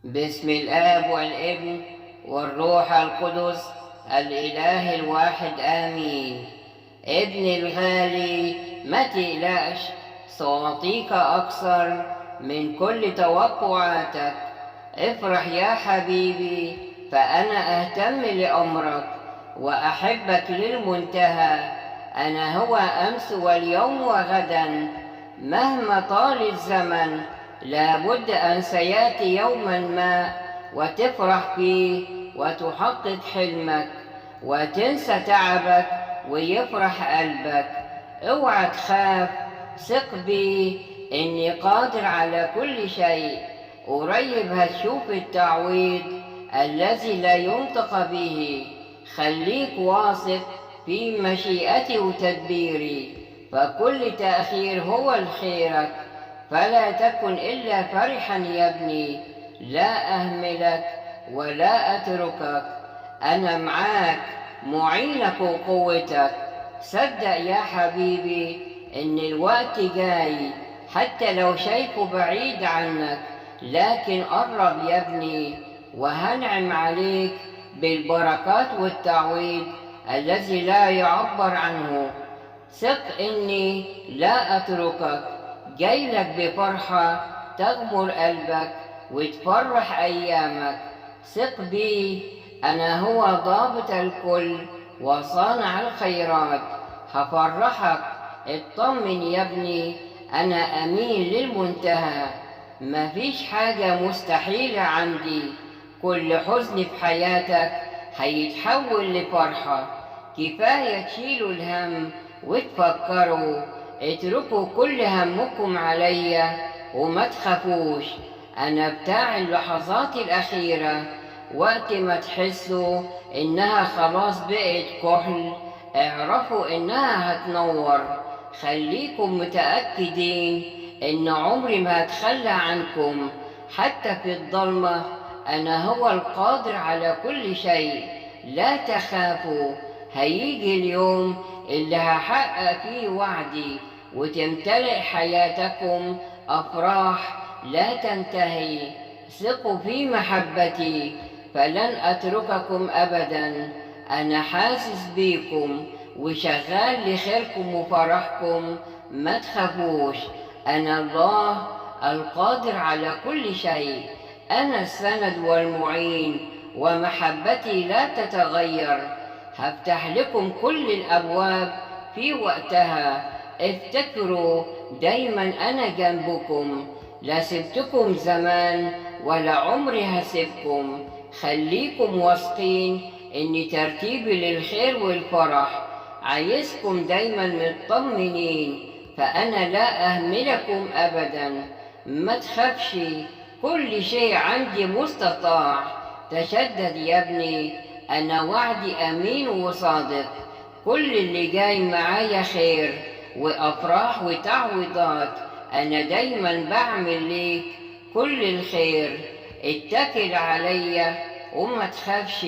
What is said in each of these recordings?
باسم الآب والابن والروح القدس الإله الواحد آمين. ابني الغالي ما تقلقش، سأعطيك أكثر من كل توقعاتك. افرح يا حبيبي، فأنا أهتم لأمرك وأحبك للمنتهى. أنا هو أمس واليوم وغدا، مهما طال الزمن لابد أن سيأتي يوما ما وتفرح فيه وتحقق حلمك وتنسى تعبك ويفرح قلبك. اوعى تخاف، ثق بي إني قادر على كل شيء. قريب هتشوف التعويض الذي لا ينطق به. خليك واثق في مشيئتي وتدبيري، فكل تأخير هو لخيرك. فلا تكن إلا فرحا يا ابني، لا أهملك ولا أتركك. أنا معاك، معينك وقوتك. صدق يا حبيبي إن الوقت جاي، حتى لو شايفه بعيد عنك، لكن قرب يا ابني وهنعم عليك بالبركات والتعويض الذي لا يعبر عنه. ثق إني لا أتركك، جايلك بفرحة تغمر قلبك وتفرح أيامك. ثق بي، أنا هو ضابط الكل وصانع الخيرات. هفرحك، اطمن يا ابني، أنا أمين للمنتهى. مفيش حاجة مستحيلة عندي. كل حزن في حياتك هيتحول لفرحة. كفاية تشيلوا الهم وتفكروا، اتركوا كل همكم عليا وما تخافوش. أنا بتاع اللحظات الأخيرة. وقت ما تحسوا إنها خلاص بقت كحل، اعرفوا إنها هتنور. خليكم متأكدين إن عمري ما هتخلى عنكم حتى في الضلمة. أنا هو القادر على كل شيء. لا تخافوا، هيجي اليوم اللي هحقق فيه وعدي وتمتلئ حياتكم أفراح لا تنتهي. ثقوا في محبتي، فلن أترككم أبدا. أنا حاسس بيكم وشغال لخيركم وفرحكم. ما تخافوش، أنا الله القادر على كل شيء. أنا السند والمعين، ومحبتي لا تتغير. هفتح لكم كل الأبواب في وقتها. افتكروا دايما أنا جنبكم، لا سبتكم زمان ولا عمري هسيبكم. خليكم واثقين إن ترتيبي للخير والفرح. عايزكم دايما مطمنين، فأنا لا أهملكم أبدا. ما تخافش، كل شيء عندي مستطاع. تشدد يا ابني، أنا وعدي أمين وصادق. كل اللي جاي معايا خير وأفراح وتعويضات. أنا دايما بعمل ليك كل الخير. اتكل عليا وما تخافش،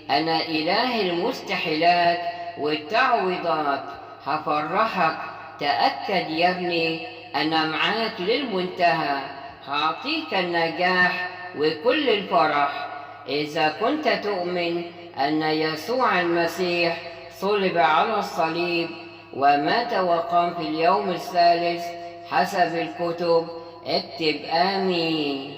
أنا إله المستحيلات والتعويضات. هفرحك، تأكد يا ابني، أنا معاك للمنتهى. هعطيك النجاح وكل الفرح إذا كنت تؤمن أن يسوع المسيح صلب على الصليب ومات وقام في اليوم الثالث حسب الكتب. اكتب آمين.